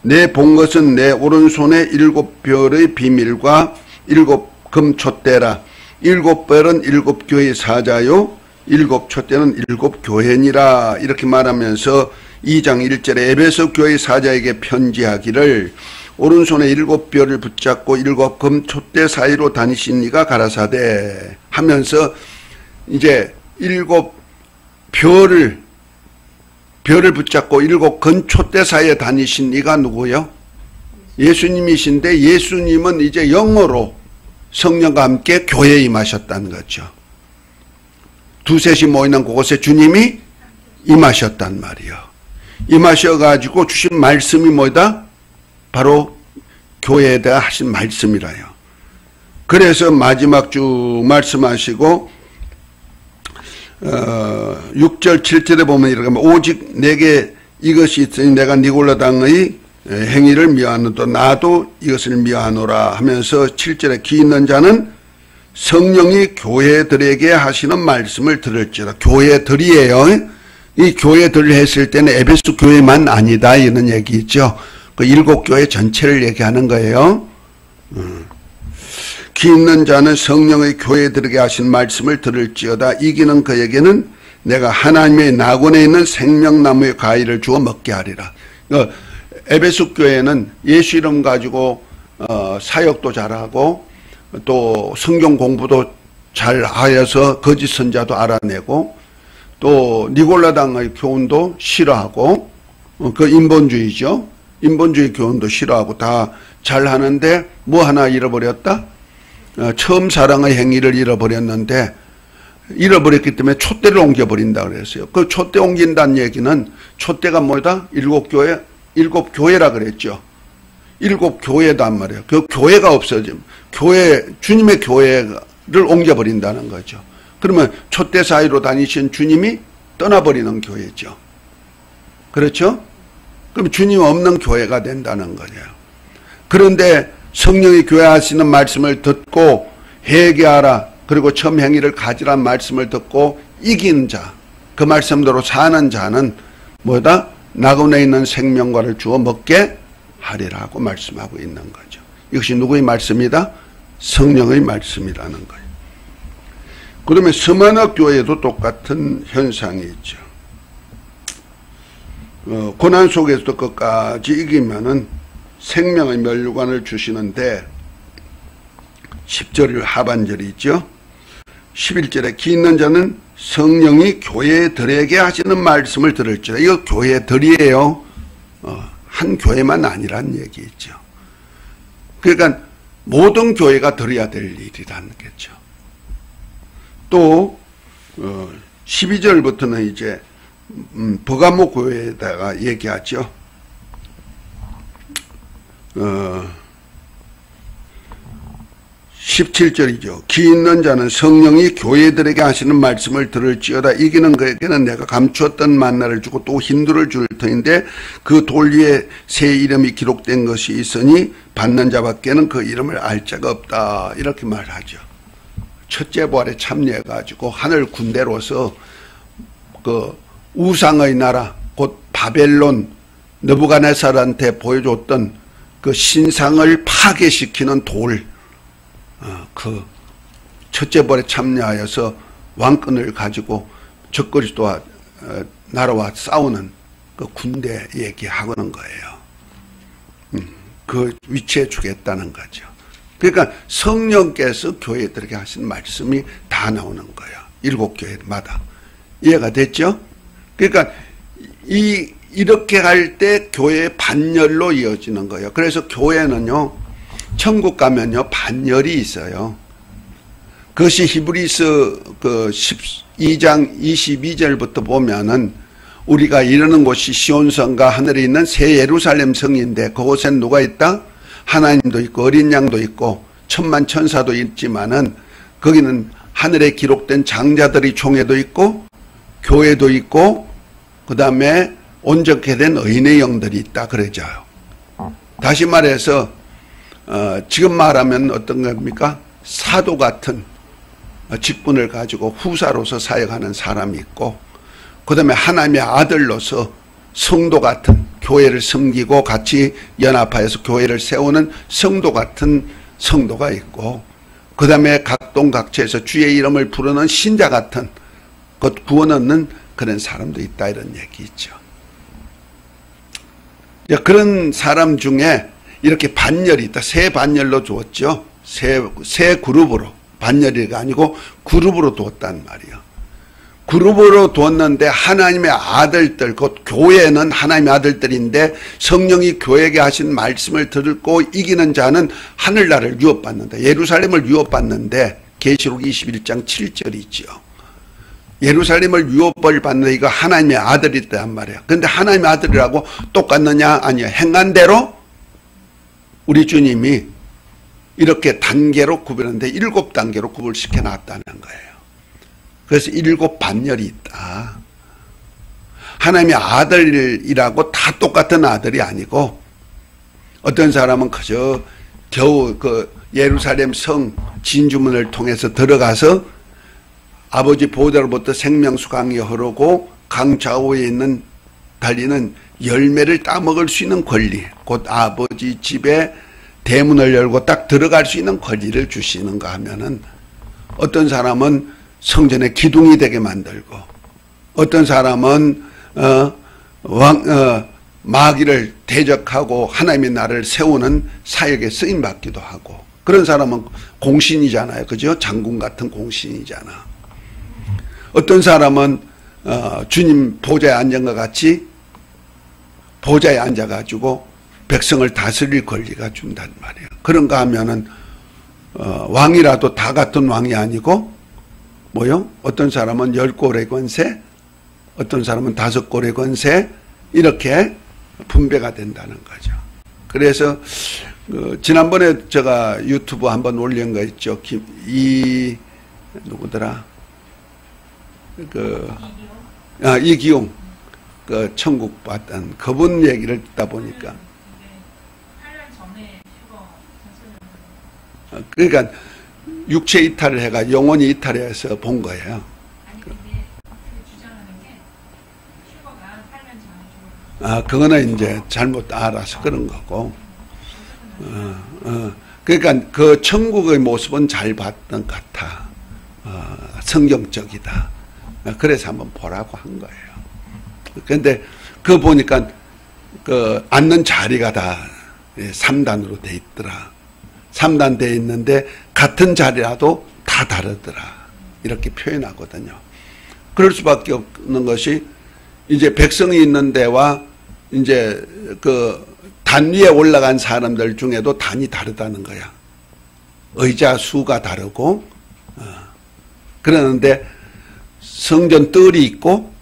내 본 것은 내 오른손에 7별의 비밀과 7금촛대라. 7별은 7교회의 사자요 7촛대는 7교회니라. 이렇게 말하면서 2장 1절에 에베소 교회 사자에게 편지하기를 오른손에 7별을 붙잡고 7금촛대 사이로 다니신 이가 가라사대 하면서 이제 7별을 붙잡고 7금촛대 사이에 다니신 이가 누구요? 예수님이신데 예수님은 이제 영어로 성령과 함께 교회에 임하셨다는 거죠. 두셋이 모이는 그곳에 주님이 임하셨단 말이요. 임하셔가지고 주신 말씀이 뭐다? 바로 교회에 대해 하신 말씀이라요. 그래서 마지막 주 말씀하시고 6절 7절에 보면 이렇게 오직 내게 이것이 있으니 내가 니골라 당의 행위를 미워하노도 나도 이것을 미워하노라 하면서 7절에 귀 있는 자는 성령이 교회들에게 하시는 말씀을 들을지어다. 교회들이에요. 이 교회들을 했을 때는 에베소 교회만 아니다 이런 얘기 있죠. 그 7교회 전체를 얘기하는 거예요. 귀 있는 자는 성령의 교회들에게 하신 말씀을 들을지어다. 이기는 그에게는 내가 하나님의 낙원에 있는 생명나무의 과일을 주어 먹게 하리라. 에베소 교회는 예수 이름 가지고 사역도 잘하고 또 성경 공부도 잘 하여서 거짓 선자도 알아내고 또 니골라당의 교훈도 싫어하고 그 인본주의죠. 인본주의 교훈도 싫어하고 다 잘하는데 뭐 하나 잃어버렸다? 처음 사랑의 행위를 잃어버렸는데 잃어버렸기 때문에 촛대를 옮겨버린다 그랬어요. 그 촛대 옮긴다는 얘기는 촛대가 뭐다? 7교회라 그랬죠. 7교회단 말이에요. 그 교회가 없어지면 주님의 교회를 옮겨버린다는 거죠. 그러면 촛대 사이로 다니신 주님이 떠나버리는 교회죠. 그렇죠? 그럼 주님 없는 교회가 된다는 거예요. 그런데 성령이 교회하시는 말씀을 듣고 회개하라. 그리고 처음 행위를 가지란 말씀을 듣고 이긴 자, 그 말씀대로 사는 자는 뭐다? 낙원에 있는 생명과를 주어 먹게 하리라고 말씀하고 있는 거죠. 이것이 누구의 말씀이다? 성령의 말씀이라는 거예요. 그러면 스마나 교회도 똑같은 현상이 있죠. 고난 속에서도 끝까지 이기면은 생명의 면류관을 주시는데 10절 하반절이 있죠. 11절에 귀 있는 자는 성령이 교회들에게 하시는 말씀을 들을지라. 이거 교회들이에요. 한 교회만 아니란 얘기 있죠. 그러니까 모든 교회가 들어야 될 일이라는 거죠. 또 12절부터는 이제 버가모 교회에다가 얘기하죠. 17절이죠. 귀 있는 자는 성령이 교회들에게 하시는 말씀을 들을지어다. 이기는 그에게는 내가 감추었던 만나를 주고 또 힌두를 줄 터인데 그 돌 위에 새 이름이 기록된 것이 있으니 받는 자밖에는 그 이름을 알 자가 없다. 이렇게 말하죠. 첫째 부활에 참여해가지고 하늘 군대로서 그 우상의 나라 곧 바벨론 느부갓네살한테 보여줬던 그 신상을 파괴시키는 돌, 그 첫째 벌에 참여하여서 왕권을 가지고 적그리스도와 나라와 싸우는 그 군대 얘기하고는 거예요. 그 위치에 주겠다는 거죠. 그러니까 성령께서 교회들에게 하신 말씀이 다 나오는 거예요. 7교회마다. 이해가 됐죠? 그러니까 이 이렇게 갈 때 교회의 반열로 이어지는 거예요. 그래서 교회는요, 천국 가면요, 반열이 있어요. 그것이 히브리서 그 12장 22절부터 보면은 우리가 이르는 곳이 시온성과 하늘에 있는 새 예루살렘 성인데 그곳엔 누가 있다? 하나님도 있고 어린 양도 있고 천만 천사도 있지만은 거기는 하늘에 기록된 장자들의 총회도 있고 교회도 있고 그 다음에 온전케 된 의인의 영들이 있다 그러죠. 다시 말해서 지금 말하면 어떤 겁니까? 사도 같은 직분을 가지고 후사로서 사역하는 사람이 있고 그 다음에 하나님의 아들로서 성도 같은 교회를 섬기고 같이 연합하여서 교회를 세우는 성도 같은 성도가 있고 그 다음에 각동각처에서 주의 이름을 부르는 신자 같은 곧 구원 얻는 그런 사람도 있다 이런 얘기 있죠. 그런 사람 중에 이렇게 반열이 있다. 세 반열로 두었죠. 세 그룹으로. 반열이가 아니고 그룹으로 두었단 말이에요. 그룹으로 두었는데 하나님의 아들들, 곧 교회는 하나님의 아들들인데 성령이 교회에게 하신 말씀을 듣고 이기는 자는 하늘나라를 유업받는다. 예루살렘을 유업받는데 계시록 21장 7절이지요. 예루살렘을 유업을 받는 이거 하나님의 아들이란 말이에요. 그런데 하나님의 아들이라고 똑같느냐? 아니요. 행한 대로 우리 주님이 이렇게 단계로 구별하는데 7단계로 구별시켜 놨다는 거예요. 그래서 7 반열이 있다. 하나님의 아들이라고 다 똑같은 아들이 아니고 어떤 사람은 그저 겨우 그 예루살렘 성 진주문을 통해서 들어가서 아버지 보호자로부터 생명수 강이 흐르고 강 좌우에 있는 달리는 열매를 따먹을 수 있는 권리, 곧 아버지 집에 대문을 열고 딱 들어갈 수 있는 권리를 주시는가 하면은 어떤 사람은 성전의 기둥이 되게 만들고 어떤 사람은 마귀를 대적하고 하나님의 나라를 세우는 사역에 쓰임 받기도 하고 그런 사람은 공신이잖아요. 그죠? 장군 같은 공신이잖아. 어떤 사람은 주님 보좌에 앉은 것 같이 보좌에 앉아가지고 백성을 다스릴 권리가 준단 말이에요. 그런가 하면은 왕이라도 다 같은 왕이 아니고 뭐요? 어떤 사람은 10골의 권세, 어떤 사람은 5골의 권세 이렇게 분배가 된다는 거죠. 그래서 지난번에 제가 유튜브 한번 올린 거 있죠. 누구더라? 이기용 그 천국 봤던 그분 얘기를 듣다 보니까 그러니까 육체 이탈을 해가 영혼이 이탈해서 본 거예요. 그거는 이제 잘못 알아서 그런 거고. 그러니까 그 천국의 모습은 잘 봤던 것 같아. 성경적이다. 그래서 한번 보라고 한 거예요. 그런데 그거 보니까 그 앉는 자리가 다 3단으로 돼 있더라. 3단 돼 있는데 같은 자리라도 다 다르더라. 이렇게 표현하거든요. 그럴 수밖에 없는 것이 이제 백성이 있는 데와 이제 그 단 위에 올라간 사람들 중에도 단이 다르다는 거야. 의자 수가 다르고 그러는데 성전 뜰이 있고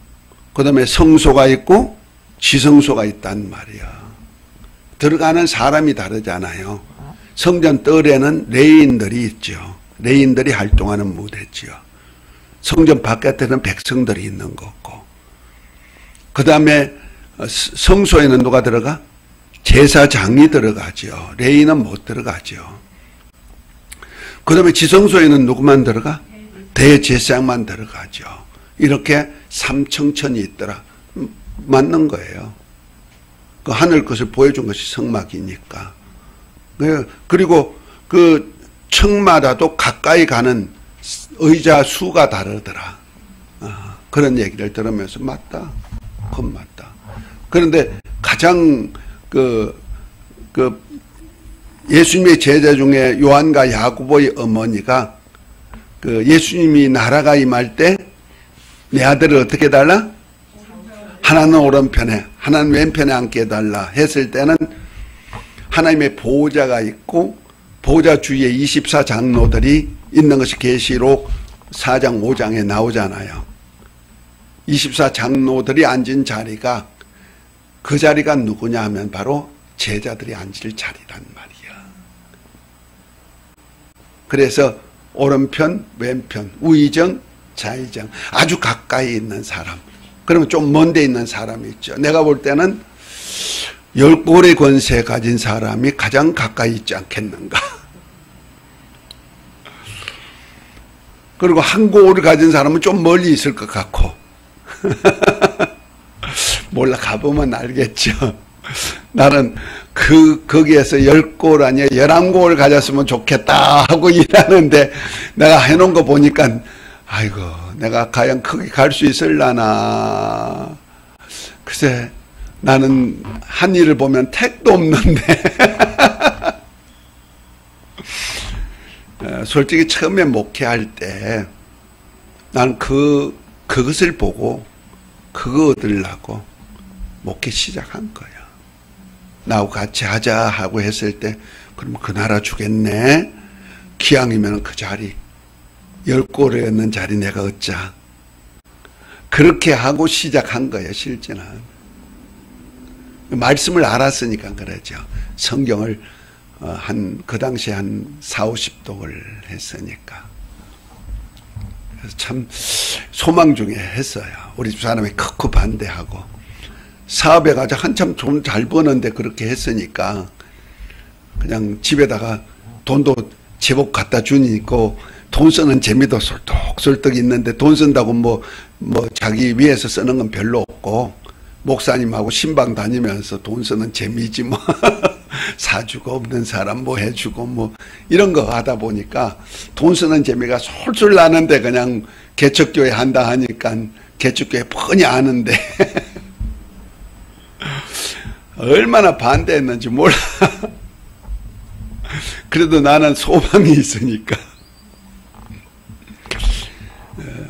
그 다음에 성소가 있고 지성소가 있단 말이야. 들어가는 사람이 다르잖아요. 성전 뜰에는 레위인들이 있죠. 레위인들이 활동하는 무대지요. 성전 바깥에는 백성들이 있는 거고. 그 다음에 성소에는 누가 들어가? 제사장이 들어가죠. 레위인은 못 들어가죠. 그 다음에 지성소에는 누구만 들어가? 대제사장만 들어가죠. 이렇게 삼청천이 있더라. 맞는 거예요. 그 하늘 것을 보여준 것이 성막이니까. 그리고 그 층마다도 가까이 가는 의자 수가 다르더라. 그런 얘기를 들으면서 맞다. 그건 맞다. 그런데 가장 예수님의 제자 중에 요한과 야고보의 어머니가 그 예수님이 나라가 임할 때 내 아들을 어떻게 달라? 하나는 오른편에 하나님 왼편에 앉게 해달라 했을 때는 하나님의 보호자가 있고 보호자 주위에 24장로들이 있는 것이 계시록 4장 5장에 나오잖아요. 24장로들이 앉은 자리가 그 자리가 누구냐 하면 바로 제자들이 앉을 자리란 말이야. 그래서 오른편, 왼편, 우의정, 좌의정 아주 가까이 있는 사람, 그러면 좀 먼 데 있는 사람이 있죠. 내가 볼 때는 10골의 권세 가진 사람이 가장 가까이 있지 않겠는가. 그리고 한 골을 가진 사람은 좀 멀리 있을 것 같고 몰라, 가보면 알겠죠. 나는 거기에서 10골 아니야 11골 가졌으면 좋겠다 하고 일하는데 내가 해놓은 거 보니까 아이고 내가 과연 거기 갈 수 있을라나. 글쎄 나는 한 일을 보면 택도 없는데 솔직히 처음에 목회할 때 나는 그것을 보고 그거 얻으려고 목회 시작한 거야. 나하고 같이 하자 하고 했을 때 그러면 그 나라 주겠네. 기왕이면 그 자리 10골에 있는 자리 내가 얻자. 그렇게 하고 시작한 거예요. 실제는 말씀을 알았으니까 그러죠. 성경을 그 당시에 한 40-50독을 했으니까. 그래서 참 소망 중에 했어요. 우리 집 사람이 크크 반대하고 사업에 가서 한참 돈 잘 버는데 그렇게 했으니까 그냥 집에다가 돈도 제법 갖다 주니까 돈 쓰는 재미도 솔떡솔떡 있는데 돈 쓴다고 뭐 자기 위해서 쓰는 건 별로 없고 목사님하고 신방 다니면서 돈 쓰는 재미지 뭐 사주고 없는 사람 뭐 해주고 뭐 이런 거 하다 보니까 돈 쓰는 재미가 솔솔 나는데 그냥 개척교회 한다 하니까 개척교회 뻔히 아는데 얼마나 반대했는지 몰라. 그래도 나는 소망이 있으니까.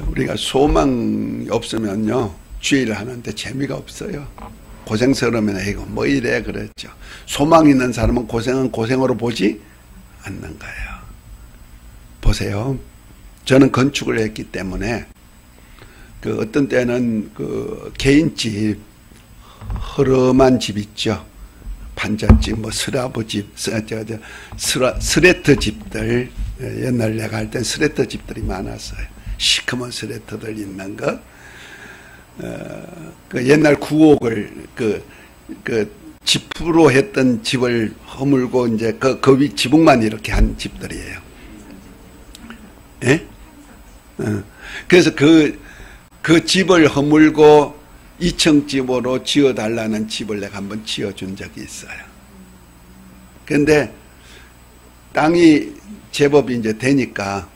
우리가 소망이 없으면요 주의를 하는데 재미가 없어요. 고생스러우면 이거 뭐 이래 그랬죠. 소망 있는 사람은 고생은 고생으로 보지 않는 거예요. 보세요. 저는 건축을 했기 때문에 그 어떤 때는 그 개인집 허름한 집 있죠. 판잣집, 뭐 스라브 집, 스레터 집들. 옛날 내가 할 땐 스레터 집들이 많았어요. 시커먼 스레터들 있는 거. 그 옛날 구옥을 그 지프로 했던 집을 허물고 이제 그 위 지붕만 이렇게 한 집들이에요. 예? 그래서 그 집을 허물고 2층 집으로 지어달라는 집을 내가 한번 지어준 적이 있어요. 근데 땅이 제법 이제 되니까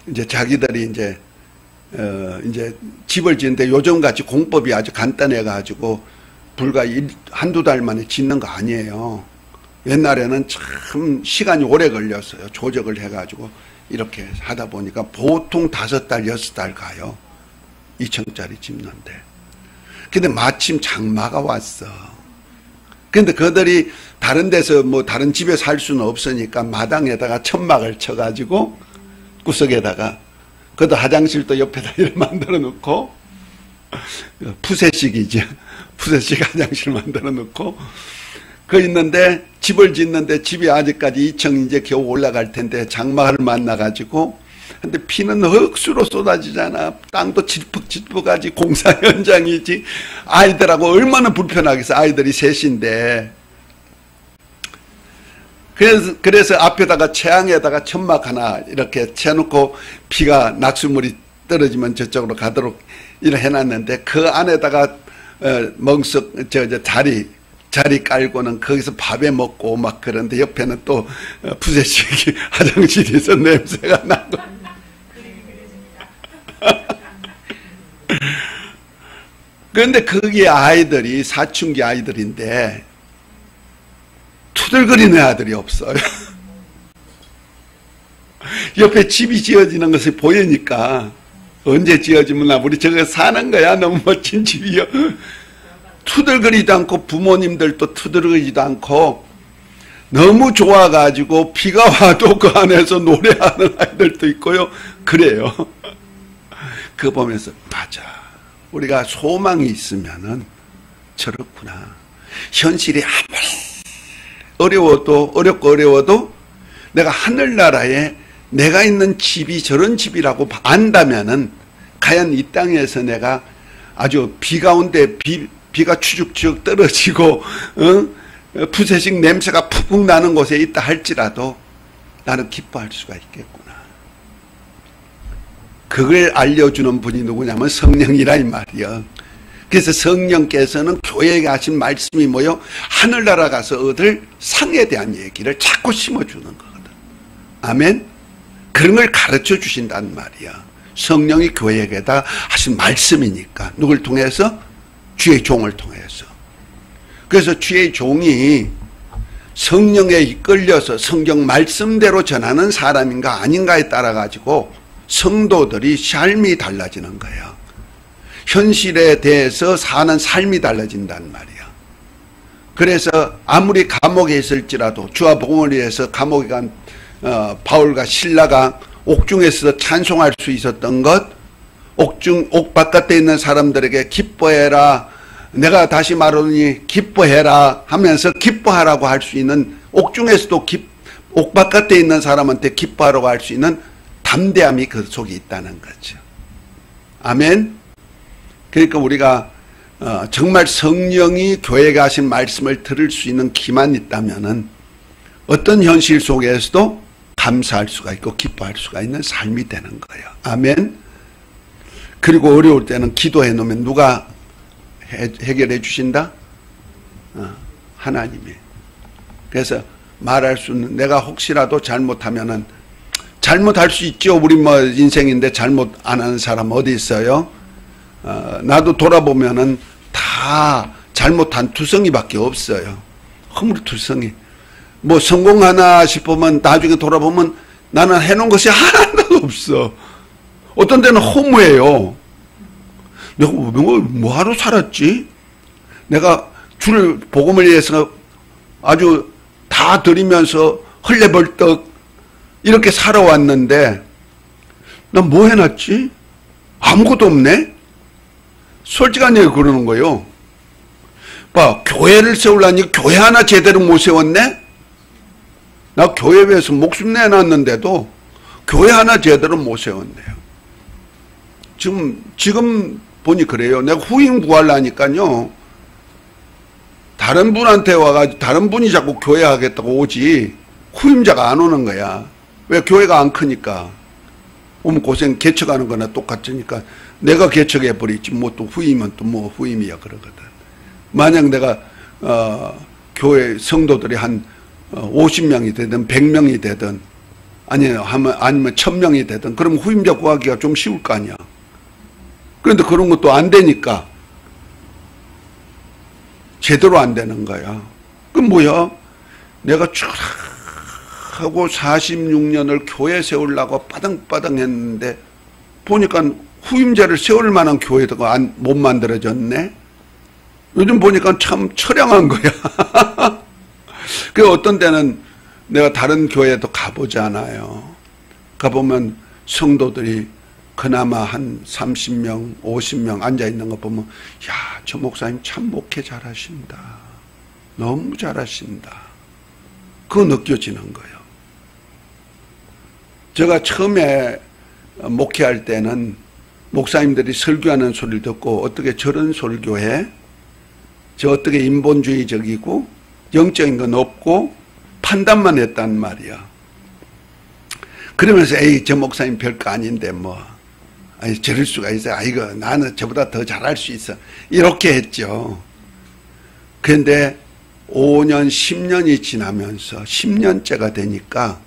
이제 자기들이 이제 집을 짓는데 요즘같이 공법이 아주 간단해가지고 불과 한두 달 만에 짓는 거 아니에요. 옛날에는 참 시간이 오래 걸렸어요. 조적을 해가지고 이렇게 하다 보니까 보통 5달, 6달 가요. 2층짜리 짓는데. 근데 마침 장마가 왔어. 근데 그들이 다른 데서 뭐 다른 집에 살 수는 없으니까 마당에다가 천막을 쳐가지고 구석에다가 그것도 화장실도 옆에다 이렇게 만들어 놓고 푸세식이죠. 푸세식 화장실 만들어 놓고 그 있는데 집을 짓는데 집이 아직까지 2층 이제 겨우 올라갈 텐데 장마를 만나가지고 근데 비는 억수로 쏟아지잖아. 땅도 질퍽질퍽하지. 공사 현장이지. 아이들하고 얼마나 불편하겠어. 아이들이 셋인데. 그래서 앞에다가 채양에다가 천막 하나 이렇게 채놓고 비가 낙수물이 떨어지면 저쪽으로 가도록 이렇게 해놨는데 그 안에다가 멍석 자리 깔고는 거기서 밥에 먹고 막 그런데 옆에는 또 푸세식 화장실에서 냄새가 나고 그런데 거기에 아이들이 사춘기 아이들인데 투덜거리는 아들이 없어요. 옆에 집이 지어지는 것이 보이니까 언제 지어지면 우리 저거 사는 거야. 너무 멋진 집이요. 투덜거리지도 않고 부모님들도 투덜거리지도 않고 너무 좋아가지고 비가 와도 그 안에서 노래하는 아이들도 있고요. 그래요. 그거 보면서 맞아. 우리가 소망이 있으면은 저렇구나. 현실이 아무리 어렵고 어려워도 내가 하늘나라에 내가 있는 집이 저런 집이라고 안다면은 과연 이 땅에서 내가 아주 비 가운데 비가 추죽추죽 떨어지고 부채식 냄새가 푹푹 나는 곳에 있다 할지라도 나는 기뻐할 수가 있겠구나. 그걸 알려주는 분이 누구냐면 성령이라 이 말이야. 그래서 성령께서는 교회에 하신 말씀이 뭐요? 하늘나라 가서 얻을 상에 대한 얘기를 자꾸 심어주는 거거든. 아멘? 그런 걸 가르쳐 주신단 말이야. 성령이 교회에게다 하신 말씀이니까. 누굴 통해서? 주의 종을 통해서. 그래서 주의 종이 성령에 이끌려서 성경 말씀대로 전하는 사람인가 아닌가에 따라 가지고 성도들이 삶이 달라지는 거예요. 현실에 대해서 사는 삶이 달라진단 말이야. 그래서 아무리 감옥에 있을지라도 주와 복음을 위해서 감옥에 간 바울과 실라가 옥중에서 찬송할 수 있었던 것, 옥 바깥에 있는 사람들에게 기뻐해라, 내가 다시 말하노니 기뻐해라 하면서 기뻐하라고 할 수 있는, 옥중에서도 옥 바깥에 있는 사람한테 기뻐하라고 할 수 있는 담대함이 그 속에 있다는 거죠. 아멘. 그러니까 우리가 정말 성령이 교회가 하신 말씀을 들을 수 있는 기만 있다면은 어떤 현실 속에서도 감사할 수가 있고 기뻐할 수가 있는 삶이 되는 거예요. 아멘. 그리고 어려울 때는 기도해 놓으면 누가 해결해 주신다? 하나님이. 그래서 말할 수 있는, 내가 혹시라도 잘못하면은, 잘못할 수 있죠. 우리 뭐 인생인데 잘못 안 하는 사람 어디 있어요? 나도 돌아보면은 다 잘못한 투성이밖에 없어요. 허물투성이. 뭐 성공하나 싶으면 나중에 돌아보면 나는 해놓은 것이 하나도 없어. 어떤 데는 허무해요. 내가 뭐하러 살았지? 내가 주를 복음을 위해서 아주 다 드리면서 헐레벌떡 이렇게 살아왔는데 난 뭐 해놨지? 아무것도 없네? 솔직한 얘기 그러는 거예요. 봐, 교회를 세우려니 교회 하나 제대로 못 세웠네? 나 교회 위해서 목숨 내놨는데도 교회 하나 제대로 못 세웠네요. 지금 보니 그래요. 내가 후임 구하려니까요. 다른 분한테 와가지고 다른 분이 자꾸 교회 하겠다고 오지 후임자가 안 오는 거야. 왜? 교회가 안 크니까. 오면 고생 개척하는 거나 똑같으니까 내가 개척해버리지 뭐 또 후임은 또 뭐 후임이야 그러거든. 만약 내가 교회 성도들이 한 50명이 되든 100명이 되든 아니면 1000명이 되든 그럼 후임자 구하기가 좀 쉬울 거 아니야. 그런데 그런 것도 안 되니까 제대로 안 되는 거야. 그럼 뭐야? 내가 쭉 하고 46년을 교회 세우려고 빠등빠등 했는데 보니까 후임자를 세울 만한 교회가 못 만들어졌네. 요즘 보니까 참 처량한 거야. 그 어떤 때는 내가 다른 교회도 가보잖아요. 가보면 성도들이 그나마 한 30명, 50명 앉아있는 거 보면 야, 저 목사님 참 목회 잘하신다. 너무 잘하신다. 그거 느껴지는 거예요. 제가 처음에 목회할 때는 목사님들이 설교하는 소리를 듣고 어떻게 저런 설교해? 저 어떻게 인본주의적이고 영적인 건 없고 판단만 했단 말이야. 그러면서 에이 저 목사님 별거 아닌데 뭐 아니 저럴 수가 있어. 아이고 나는 저보다 더 잘할 수 있어. 이렇게 했죠. 그런데 5년 10년이 지나면서 10년째가 되니까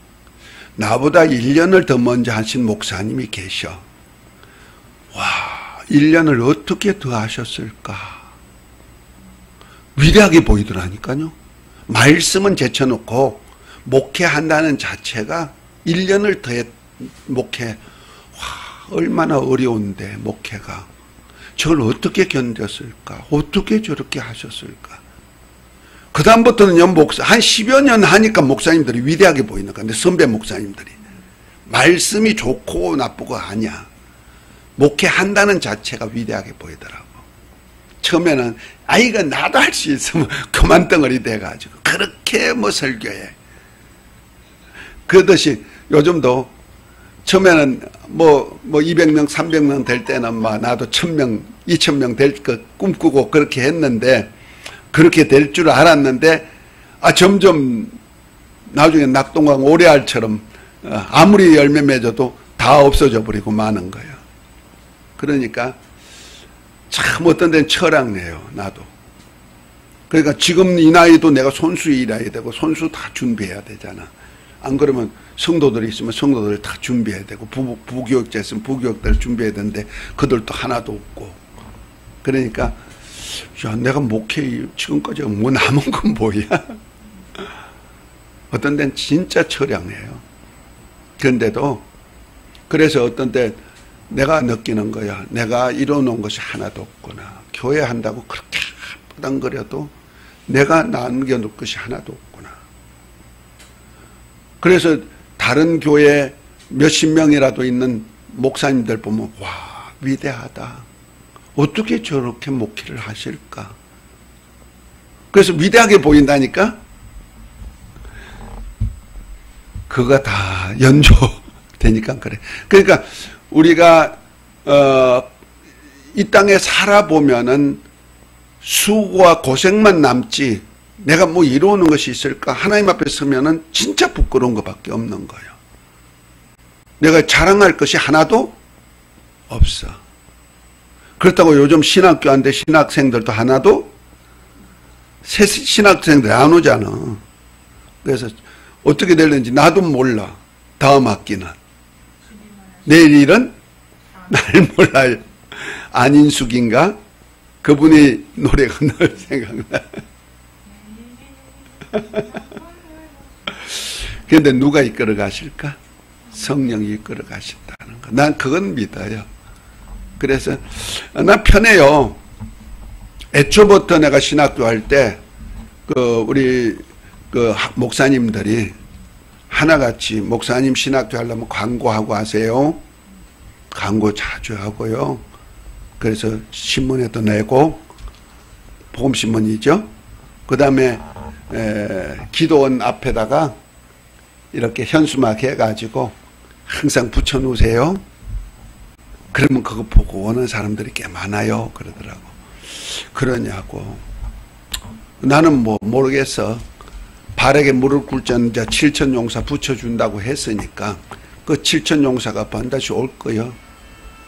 나보다 1년을 더 먼저 하신 목사님이 계셔. 와, 1년을 어떻게 더 하셨을까? 위대하게 보이더라니까요. 말씀은 제쳐놓고 목회한다는 자체가 1년을 더 목회. 와, 얼마나 어려운데 목회가. 저걸 어떻게 견뎠을까? 어떻게 저렇게 하셨을까? 그 다음부터는요, 한 10여 년 하니까 목사님들이 위대하게 보이는 건데, 선배 목사님들이. 말씀이 좋고 나쁘고 아니야. 목회한다는 자체가 위대하게 보이더라고. 처음에는, 이거 나도 할 수 있으면 그만덩어리 돼가지고, 그렇게 뭐 설교해. 그러듯이 요즘도 처음에는 뭐 200명, 300명 될 때는 나도 1000명, 2000명 될 거 꿈꾸고 그렇게 했는데, 그렇게 될 줄 알았는데, 점점 나중에 낙동강 오래알처럼 아무리 열매 맺어도 다 없어져 버리고 마는 거예요. 그러니까 참 어떤 데는 철학내요, 나도. 그러니까 지금 이 나이도 내가 손수 일해야 되고 손수 다 준비해야 되잖아. 안 그러면 성도들이 있으면 성도들 다 준비해야 되고 부교육자 있으면 부교육들 준비해야 되는데 그들도 하나도 없고. 그러니까 야, 내가 목회 지금까지 뭐 남은 건 뭐야? 어떤 데는 진짜 철량해요. 그런데도 그래서 어떤 때 내가 느끼는 거야. 내가 이뤄놓은 것이 하나도 없구나. 교회 한다고 그렇게 부담거려도 내가 남겨놓을 것이 하나도 없구나. 그래서 다른 교회 몇십 명이라도 있는 목사님들 보면 와, 위대하다. 어떻게 저렇게 목회를 하실까? 그래서 위대하게 보인다니까? 그거 다 연조되니까 그래. 그러니까 우리가 이 땅에 살아보면은 수고와 고생만 남지 내가 뭐 이루어오는 것이 있을까? 하나님 앞에 서면은 진짜 부끄러운 것밖에 없는 거예요. 내가 자랑할 것이 하나도 없어. 그렇다고 요즘 신학교 안 돼 신학생들도 하나도 새 신학생들 안 오잖아. 그래서 어떻게 될는지 나도 몰라. 다음 학기는. 내일 일은 날 몰라요. 안인숙인가? 그분이 노래가 늘 생각나. 그런데 누가 이끌어 가실까? 성령이 이끌어 가신다는 거. 난 그건 믿어요. 그래서 난 편해요. 애초부터 내가 신학교 할 때 우리 목사님들이 하나같이 목사님 신학교 하려면 광고하고 하세요. 광고 자주 하고요. 그래서 신문에도 내고 복음신문이죠. 그 다음에 기도원 앞에다가 이렇게 현수막 해가지고 항상 붙여놓으세요. 그러면 그거 보고 오는 사람들이 꽤 많아요. 그러더라고. 그러냐고. 나는 뭐 모르겠어. 발에게 무릎 꿇자는 자 7천용사 붙여준다고 했으니까 그 7천용사가 반드시 올 거예요.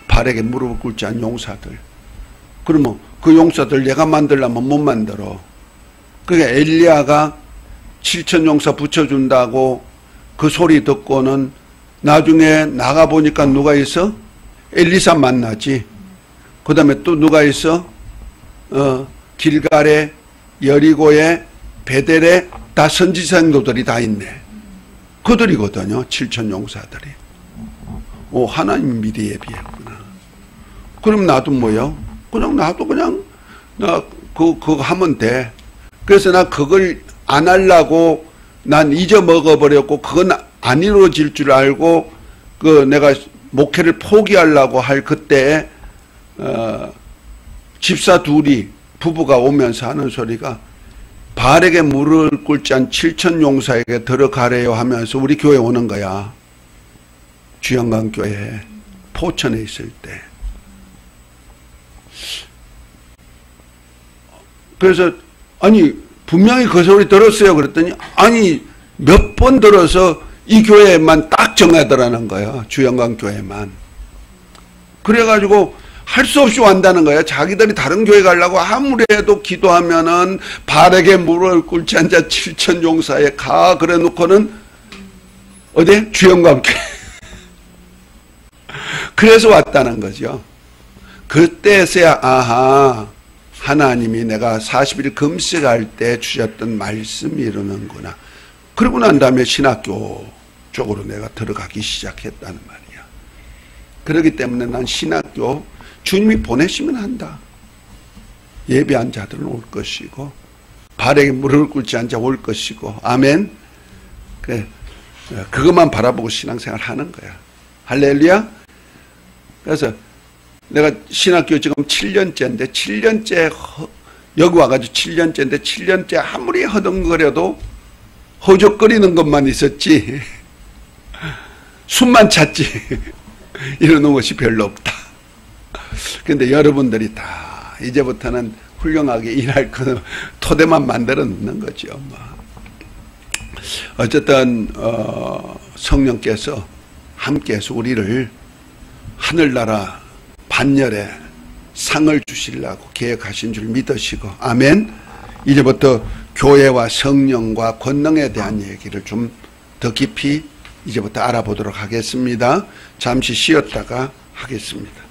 발에게 무릎을 꿇지 않은 용사들. 그러면 그 용사들 내가 만들려면 못 만들어. 그러니까 엘리야가 7천용사 붙여준다고 그 소리 듣고는 나중에 나가보니까 누가 있어? 엘리사 만나지. 그 다음에 또 누가 있어? 길갈에, 여리고에, 베델에 다 선지생도들이 다 있네. 그들이거든요. 7천 용사들이. 하나님 미리 예비했구나. 그럼 나도 뭐요? 나도 나 그거 하면 돼. 그래서 나 그걸 안 하려고 난 잊어먹어버렸고 그건 안 이루어질 줄 알고 내가 목회를 포기하려고 할 그때 집사 둘이 부부가 오면서 하는 소리가 발에게 무릎을 꿇지 않은 7천 용사에게 들어가래요 하면서 우리 교회 오는 거야. 주영강 교회 포천에 있을 때. 그래서 아니 분명히 그 소리 들었어요. 그랬더니 아니 몇 번 들어서 이 교회만 딱 정하더라는 거예요. 주영강 교회만. 그래가지고 할 수 없이 완다는 거예요. 자기들이 다른 교회 가려고 아무리 해도 기도하면은 발에게 무릎을 꿇지 않은 자 7천 용사에 가 그래 놓고는 어디? 주영강 교회. 그래서 왔다는 거죠. 그때서야 아하 하나님이 내가 40일 금식할 때 주셨던 말씀이 이루는구나. 그러고 난 다음에 신학교 쪽으로 내가 들어가기 시작했다는 말이야. 그렇기 때문에 난 신학교 주님이 보내시면 한다. 예배한 자들은 올 것이고 발에 무릎을 꿇지 않자 올 것이고 아멘. 그래, 그것만 바라보고 신앙생활 하는 거야. 할렐루야. 그래서 내가 신학교 지금 7년째인데 7년째 여기 와가지고 7년째인데 7년째 아무리 허둥거려도 허적거리는 것만 있었지 숨만 찼지 이러는 것이 별로 없다. 근데 여러분들이 다 이제부터는 훌륭하게 일할 거는 토대만 만들어 놓는 거죠. 어쨌든 성령께서 함께해서 우리를 하늘나라 반열에 상을 주시려고 계획하신 줄 믿으시고 아멘. 이제부터 교회와 성령과 권능에 대한 얘기를 좀 더 깊이 이제부터 알아보도록 하겠습니다. 잠시 쉬었다가 하겠습니다.